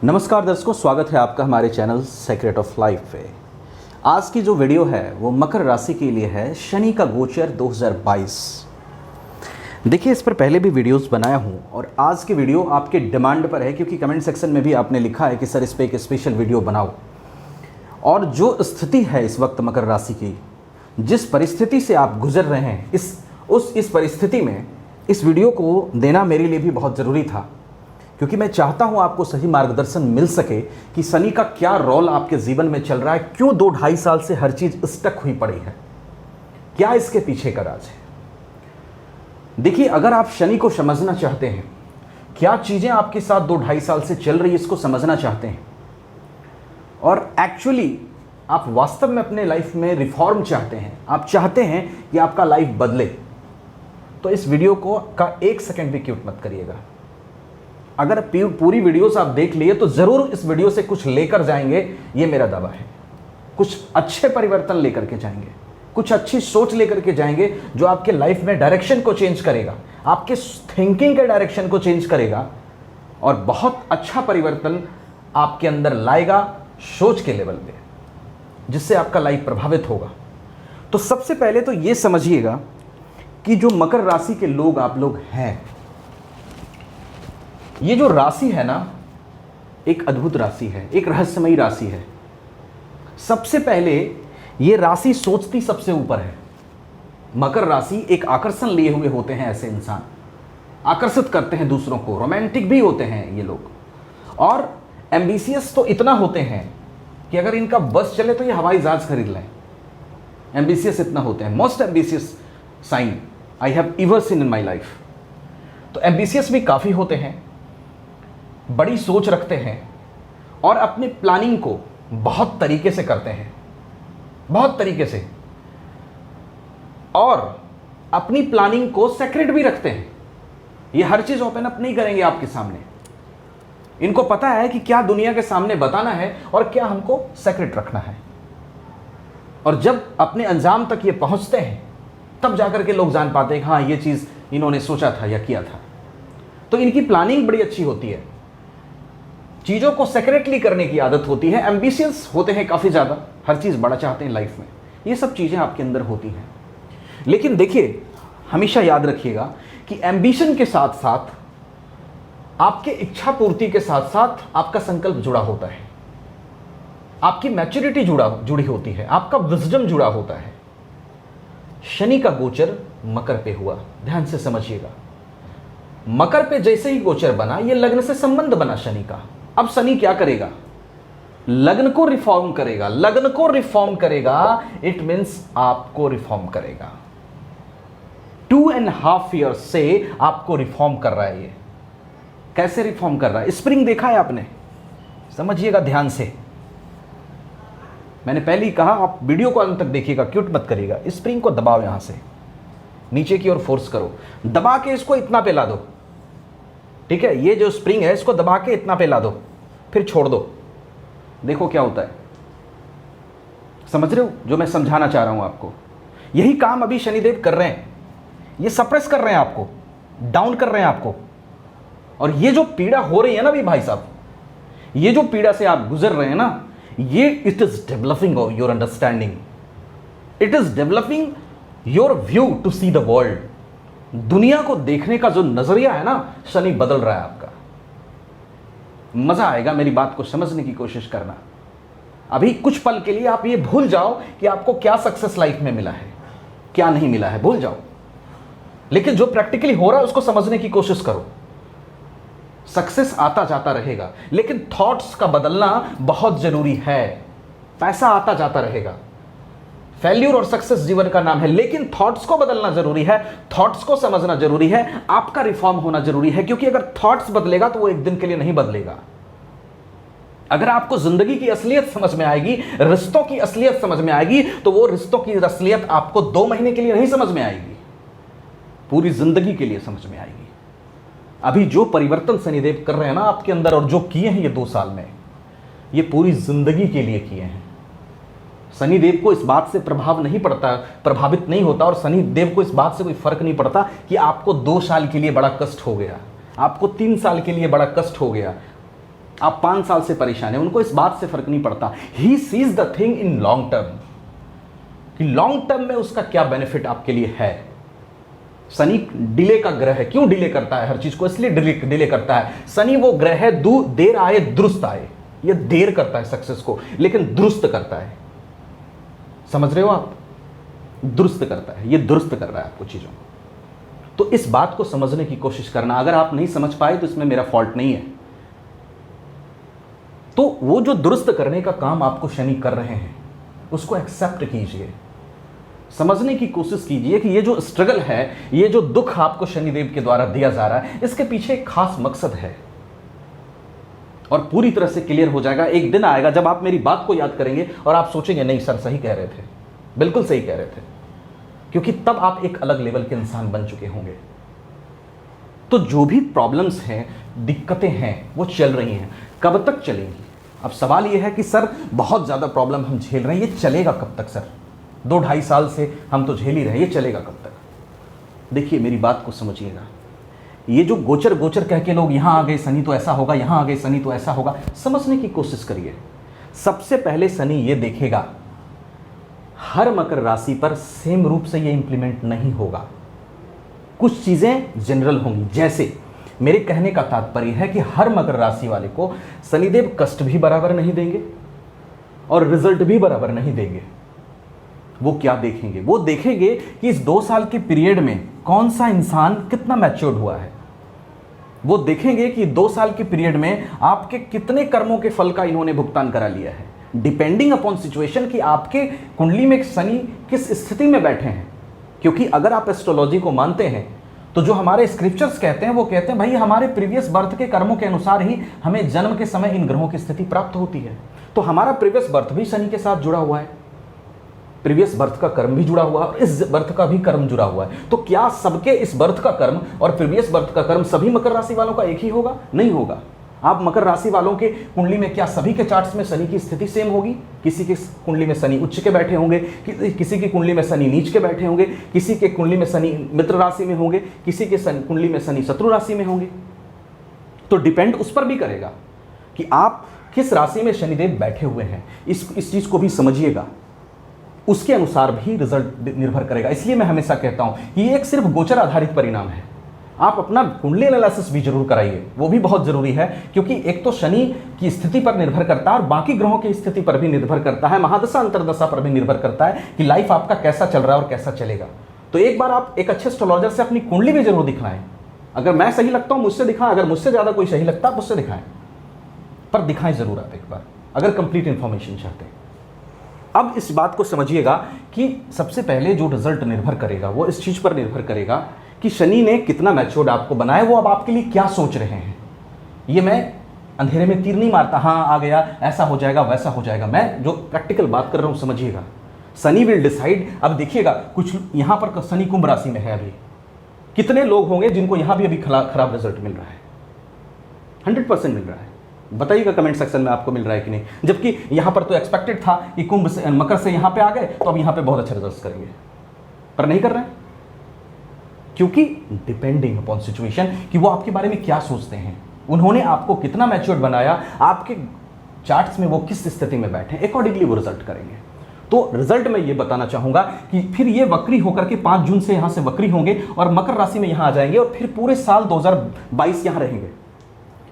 नमस्कार दर्शकों, स्वागत है आपका हमारे चैनल सीक्रेट ऑफ लाइफ पे। आज की जो वीडियो है वो मकर राशि के लिए है, शनि का गोचर 2022। देखिए, इस पर पहले भी वीडियोस बनाया हूँ और आज की वीडियो आपके डिमांड पर है, क्योंकि कमेंट सेक्शन में भी आपने लिखा है कि सर इस पर एक स्पेशल वीडियो बनाओ। और जो स्थिति है इस वक्त मकर राशि की, जिस परिस्थिति से आप गुजर रहे हैं, इस परिस्थिति में इस वीडियो को देना मेरे लिए भी बहुत ज़रूरी था, क्योंकि मैं चाहता हूं आपको सही मार्गदर्शन मिल सके कि शनि का क्या रोल आपके जीवन में चल रहा है, क्यों 2-2.5 साल से हर चीज स्टक हुई पड़ी है, क्या इसके पीछे का राज है। देखिए, अगर आप शनि को समझना चाहते हैं, क्या चीजें आपके साथ 2-2.5 साल से चल रही है, इसको समझना चाहते हैं और एक्चुअली आप वास्तव में अपने लाइफ में रिफॉर्म चाहते हैं, आप चाहते हैं कि आपका लाइफ बदले, तो इस वीडियो को का 1 सेकंड भी क्यूट मत करिएगा। अगर पूरी वीडियोस आप देख लिए तो ज़रूर इस वीडियो से कुछ लेकर जाएंगे, ये मेरा दावा है। कुछ अच्छे परिवर्तन लेकर के जाएंगे, कुछ अच्छी सोच लेकर के जाएंगे, जो आपके लाइफ में डायरेक्शन को चेंज करेगा, आपके थिंकिंग के डायरेक्शन को चेंज करेगा और बहुत अच्छा परिवर्तन आपके अंदर लाएगा सोच के लेवल पे, जिससे आपका लाइफ प्रभावित होगा। तो सबसे पहले तो ये समझिएगा कि जो मकर राशि के लोग आप लोग हैं, ये जो राशि है ना, एक अद्भुत राशि है, एक रहस्यमयी राशि है। सबसे पहले ये राशि सोचती सबसे ऊपर है। मकर राशि एक आकर्षण लिए हुए होते हैं, ऐसे इंसान आकर्षित करते हैं दूसरों को, रोमांटिक भी होते हैं ये लोग, और एम्बिशियस तो इतना होते हैं कि अगर इनका बस चले तो ये हवाई जहाज खरीद लें। एम्बिशियस इतना होते हैं, most ambitious sign I have ever seen in my life. तो एम्बिशियस भी काफ़ी होते हैं, बड़ी सोच रखते हैं और अपनी प्लानिंग को बहुत तरीके से करते हैं, बहुत तरीके से, और अपनी प्लानिंग को सीक्रेट भी रखते हैं। ये हर चीज ओपन अप नहीं करेंगे आपके सामने। इनको पता है कि क्या दुनिया के सामने बताना है और क्या हमको सीक्रेट रखना है। और जब अपने अंजाम तक ये पहुंचते हैं, तब जाकर के लोग जान पाते हैं कि हाँ, ये चीज इन्होंने सोचा था या किया था। तो इनकी प्लानिंग बड़ी अच्छी होती है, चीज़ों को सेक्रेटली करने की आदत होती है। एम्बिशियस होते हैं काफ़ी ज़्यादा, हर चीज़ बड़ा चाहते हैं लाइफ में, ये सब चीज़ें आपके अंदर होती हैं। लेकिन देखिए, हमेशा याद रखिएगा कि एम्बिशन के साथ साथ आपके इच्छा पूर्ति के साथ साथ आपका संकल्प जुड़ा होता है, आपकी मैच्योरिटी जुड़ी होती है, आपका विजडम जुड़ा होता है। शनि का गोचर मकर पे हुआ, ध्यान से समझिएगा। मकर पे जैसे ही गोचर बना, ये लग्न से संबंध बना शनि का। अब शनि क्या करेगा? लग्न को रिफॉर्म करेगा। लग्न को रिफॉर्म करेगा, इट मींस आपको रिफॉर्म करेगा। 2.5 ईयर से आपको रिफॉर्म कर रहा है। ये कैसे रिफॉर्म कर रहा है? स्प्रिंग देखा है आपने? समझिएगा ध्यान से। मैंने पहले ही कहा, आप वीडियो को अंत तक देखिएगा, क्यूट मत करिएगा। स्प्रिंग को दबाओ, यहां से नीचे की ओर फोर्स करो, दबा के इसको इतना पे ला दो, ठीक है? ये जो स्प्रिंग है, इसको दबा के इतना पे ला दो, फिर छोड़ दो, देखो क्या होता है। समझ रहे हो जो मैं समझाना चाह रहा हूं आपको? यही काम अभी शनिदेव कर रहे हैं। ये सप्रेस कर रहे हैं आपको, डाउन कर रहे हैं आपको। और ये जो पीड़ा हो रही है ना भी भाई साहब, ये जो पीड़ा से आप गुजर रहे हैं ना, ये it is developing your understanding, it is developing your view to see the world. दुनिया को देखने का जो नजरिया है ना, शनि बदल रहा है आपका। मजा आएगा मेरी बात को समझने की कोशिश करना। अभी कुछ पल के लिए आप ये भूल जाओ कि आपको क्या सक्सेस लाइफ में मिला है, क्या नहीं मिला है, भूल जाओ। लेकिन जो प्रैक्टिकली हो रहा है उसको समझने की कोशिश करो। सक्सेस आता जाता रहेगा, लेकिन थॉट्स का बदलना बहुत जरूरी है। पैसा आता जाता रहेगा, फेल्यूर और सक्सेस जीवन का नाम है, लेकिन थॉट्स को बदलना जरूरी है, थॉट्स को समझना जरूरी है, आपका रिफॉर्म होना जरूरी है। क्योंकि अगर थॉट्स बदलेगा तो वो एक दिन के लिए नहीं बदलेगा। अगर आपको जिंदगी की असलियत समझ में आएगी, रिश्तों की असलियत समझ में आएगी, तो वो रिश्तों की असलियत आपको 2 महीने के लिए नहीं समझ में आएगी, पूरी जिंदगी के लिए समझ में आएगी। अभी जो परिवर्तन शनिदेव कर रहे हैं ना आपके अंदर, और जो किए हैं ये 2 साल में, ये पूरी जिंदगी के लिए किए हैं। शनिदेव को इस बात से प्रभावित नहीं होता, और शनिदेव को इस बात से कोई फर्क नहीं पड़ता कि आपको 2 साल के लिए बड़ा कष्ट हो गया, आपको 3 साल के लिए बड़ा कष्ट हो गया। आप 5 साल से परेशान हैं, उनको इस बात से फर्क नहीं पड़ता। He sees the thing in long term, कि लॉन्ग टर्म में उसका क्या बेनिफिट आपके लिए है। शनि डिले का ग्रह है। क्यों डिले करता है हर चीज को? इसलिए डिले करता है। शनि वो ग्रह है देर आए दुरुस्त आए। ये देर करता है सक्सेस को, लेकिन दुरुस्त करता है। समझ रहे हो आप? दुरुस्त करता है, ये दुरुस्त कर रहा है आपको चीजों को। तो इस बात को समझने की कोशिश करना। अगर आप नहीं समझ पाए तो इसमें मेरा फॉल्ट नहीं है। तो वो जो दुरुस्त करने का काम आपको शनि कर रहे हैं, उसको एक्सेप्ट कीजिए, समझने की कोशिश कीजिए कि ये जो स्ट्रगल है, ये जो दुख आपको शनिदेव के द्वारा दिया जा रहा है, इसके पीछे एक खास मकसद है और पूरी तरह से क्लियर हो जाएगा। एक दिन आएगा जब आप मेरी बात को याद करेंगे और आप सोचेंगे नहीं सर सही कह रहे थे, बिल्कुल सही कह रहे थे, क्योंकि तब आप एक अलग लेवल के इंसान बन चुके होंगे। तो जो भी प्रॉब्लम्स हैं, दिक्कतें हैं, वो चल रही हैं। कब तक चलेंगी? अब सवाल ये है कि सर बहुत ज़्यादा प्रॉब्लम हम झेल रहे हैं, ये चलेगा कब तक सर? 2-2.5 साल से हम तो झेल ही रहे हैं, ये चलेगा कब तक? देखिए मेरी बात को समझिएगा। ये जो गोचर गोचर कह के लोग यहाँ आ गए शनि तो ऐसा होगा, यहाँ आ गए शनि तो ऐसा होगा, समझने की कोशिश करिए। सबसे पहले शनि ये देखेगा हर मकर राशि पर सेम रूप से ये इंप्लीमेंट नहीं होगा। कुछ चीज़ें जनरल होंगी। जैसे मेरे कहने का तात्पर्य है कि हर मकर राशि वाले को शनिदेव कष्ट भी बराबर नहीं देंगे और रिजल्ट भी बराबर नहीं देंगे। वो क्या देखेंगे? वो देखेंगे कि इस 2 साल के पीरियड में कौन सा इंसान कितना मैच्योर्ड हुआ है। वो देखेंगे कि 2 साल के पीरियड में आपके कितने कर्मों के फल का इन्होंने भुगतान करा लिया है, डिपेंडिंग अपॉन सिचुएशन कि आपके कुंडली में शनि किस स्थिति में बैठे हैं। क्योंकि अगर आप एस्ट्रोलॉजी को मानते हैं तो जो हमारे स्क्रिप्चर्स कहते हैं वो कहते हैं भाई हमारे प्रीवियस बर्थ के कर्मों के अनुसार ही हमें जन्म के समय इन ग्रहों की स्थिति प्राप्त होती है। तो हमारा प्रीवियस बर्थ भी शनि के साथ जुड़ा हुआ है, प्रीवियस बर्थ का कर्म भी जुड़ा हुआ है, इस बर्थ का भी कर्म जुड़ा हुआ है। तो क्या सबके इस बर्थ का कर्म और प्रीवियस बर्थ का कर्म सभी मकर राशि वालों का एक ही होगा? नहीं होगा। आप मकर राशि वालों के कुंडली में क्या सभी के चार्ट्स में शनि की स्थिति सेम होगी? किसी की कुंडली में शनि उच्च के बैठे होंगे, किसी की कुंडली में शनि नीच के बैठे होंगे, किसी के कुंडली में शनि मित्र राशि में होंगे, किसी के कुंडली में शनि शत्रु राशि में होंगे। तो डिपेंड उस पर भी करेगा कि आप किस राशि में शनिदेव बैठे हुए हैं। इस चीज को भी समझिएगा, उसके अनुसार भी रिजल्ट निर्भर करेगा। इसलिए मैं हमेशा कहता हूं कि ये एक सिर्फ गोचर आधारित परिणाम है। आप अपना कुंडली एनालिसिस भी जरूर कराइए, वो भी बहुत जरूरी है, क्योंकि एक तो शनि की स्थिति पर निर्भर करता है और बाकी ग्रहों की स्थिति पर भी निर्भर करता है, महादशा अंतरदशा पर भी निर्भर करता है कि लाइफ आपका कैसा चल रहा है और कैसा चलेगा। तो एक बार आप एक अच्छे एस्ट्रोलॉजर से अपनी कुंडली भी जरूर दिखलाएं। अगर मैं सही लगता हूं मुझसे दिखाएं, अगर मुझसे ज्यादा कोई सही लगता है मुझसे दिखाएं, पर दिखाएं जरूर आप एक बार, अगर कंप्लीट इंफॉर्मेशन चाहते हैं। अब इस बात को समझिएगा कि सबसे पहले जो रिजल्ट निर्भर करेगा वो इस चीज पर निर्भर करेगा कि शनि ने कितना मैच्योर्ड आपको बनाया, वो अब आपके लिए क्या सोच रहे हैं। ये मैं अंधेरे में तीर नहीं मारता, हाँ आ गया ऐसा हो जाएगा वैसा हो जाएगा। मैं जो प्रैक्टिकल बात कर रहा हूं समझिएगा। Shani will decide. अब देखिएगा कुछ यहां पर शनि कुंभ राशि में है, अभी कितने लोग होंगे जिनको यहां भी अभी खराब रिजल्ट मिल रहा है? 100% मिल रहा है। बताइएगा कमेंट सेक्शन में आपको मिल रहा है कि नहीं। जबकि यहां पर तो एक्सपेक्टेड था कि कुंभ से मकर से यहां पे आ गए तो अब यहां पे बहुत अच्छे रिजल्ट्स करेंगे, पर नहीं कर रहे हैं। क्योंकि डिपेंडिंग अपॉन सिचुएशन कि वो आपके बारे में क्या सोचते हैं, उन्होंने आपको कितना मैच्योर्ड बनाया, आपके चार्ट्स में वो किस स्थिति में बैठे हैं, अकॉर्डिंगली वो रिजल्ट करेंगे। तो रिजल्ट में ये बताना चाहूंगा कि फिर ये वक्री होकर के 5 जून से यहां से वक्री होंगे और मकर राशि में यहां आ जाएंगे और फिर पूरे साल 2022 यहां रहेंगे,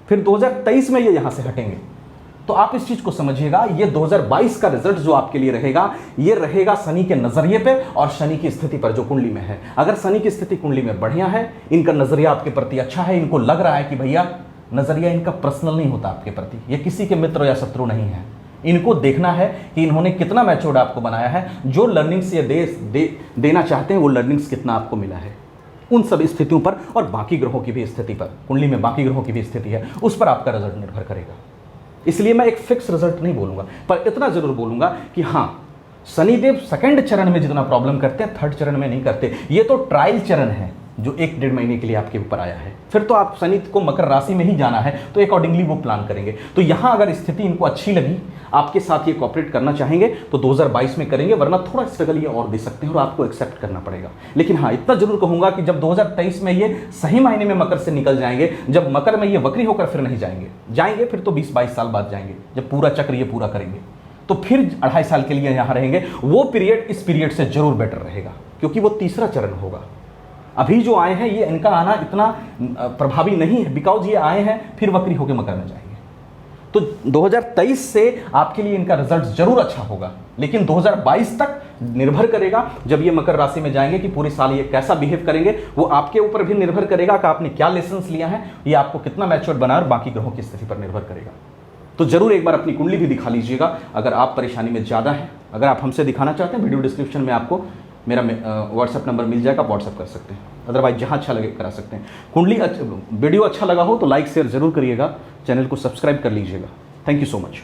फिर 2023 में ये यहां से हटेंगे। तो आप इस चीज को समझिएगा, ये 2022 का रिजल्ट जो आपके लिए रहेगा, ये रहेगा शनि के नजरिए पे और शनि की स्थिति पर जो कुंडली में है। अगर शनि की स्थिति कुंडली में बढ़िया है, इनका नजरिया आपके प्रति अच्छा है, इनको लग रहा है कि भैया नजरिया इनका पर्सनल नहीं होता आपके प्रति, ये किसी के मित्र या शत्रु नहीं है। इनको देखना है कि इन्होंने कितना मैच्योर्ड आपको बनाया है, जो लर्निंग्स ये देना चाहते हैं वो लर्निंग्स कितना आपको मिला है, उन सब स्थितियों पर और बाकी ग्रहों की भी स्थिति पर, कुंडली में बाकी ग्रहों की भी स्थिति है, उस पर आपका रिजल्ट निर्भर करेगा। इसलिए मैं एक फिक्स रिजल्ट नहीं बोलूंगा, पर इतना जरूर बोलूंगा कि हाँ शनिदेव सेकंड चरण में जितना प्रॉब्लम करते हैं थर्ड चरण में नहीं करते। ये तो ट्रायल चरण है, जो 1-1.5 महीने के लिए आपके ऊपर आया है। फिर तो आप शनि को मकर राशि में ही जाना है, तो अकॉर्डिंगली वो प्लान करेंगे। तो यहाँ अगर स्थिति इनको अच्छी लगी, आपके साथ ये कॉपरेट करना चाहेंगे तो 2022 में करेंगे, वरना थोड़ा स्ट्रगल ये और दे सकते हैं और आपको एक्सेप्ट करना पड़ेगा। लेकिन हाँ, इतना जरूर कहूंगा कि जब 2023 में ये सही मायने में मकर से निकल जाएंगे, जब मकर में ये वक्री होकर फिर नहीं जाएंगे फिर तो 20-22 साल बाद जाएंगे, जब पूरा चक्र ये पूरा करेंगे, तो फिर 2.5 साल के लिए यहाँ रहेंगे। वो पीरियड इस पीरियड से जरूर बेटर रहेगा, क्योंकि वो तीसरा चरण होगा। अभी जो आए हैं ये इनका आना इतना प्रभावी नहीं है, बिकॉज ये आए हैं फिर वक्री होकर मकर में जाएंगे। तो 2023 से आपके लिए इनका रिजल्ट जरूर अच्छा होगा, लेकिन 2022 तक निर्भर करेगा जब ये मकर राशि में जाएंगे कि पूरे साल ये कैसा बिहेव करेंगे। वो आपके ऊपर भी निर्भर करेगा कि आपने क्या लेसन्स लिया है, ये आपको कितना मैच्योर बना और बाकी ग्रहों की स्थिति पर निर्भर करेगा। तो जरूर एक बार अपनी कुंडली भी दिखा लीजिएगा अगर आप परेशानी में ज़्यादा हैं। अगर आप हमसे दिखाना चाहते हैं, वीडियो डिस्क्रिप्शन में आपको मेरा व्हाट्सएप नंबर मिल जाएगा, व्हाट्सएप कर सकते हैं। अदरवाइज जहाँ अच्छा लगे करा सकते हैं। कुंडली वीडियो अच्छा लगा हो तो लाइक शेयर जरूर करिएगा, चैनल को सब्सक्राइब कर लीजिएगा। Thank you so much.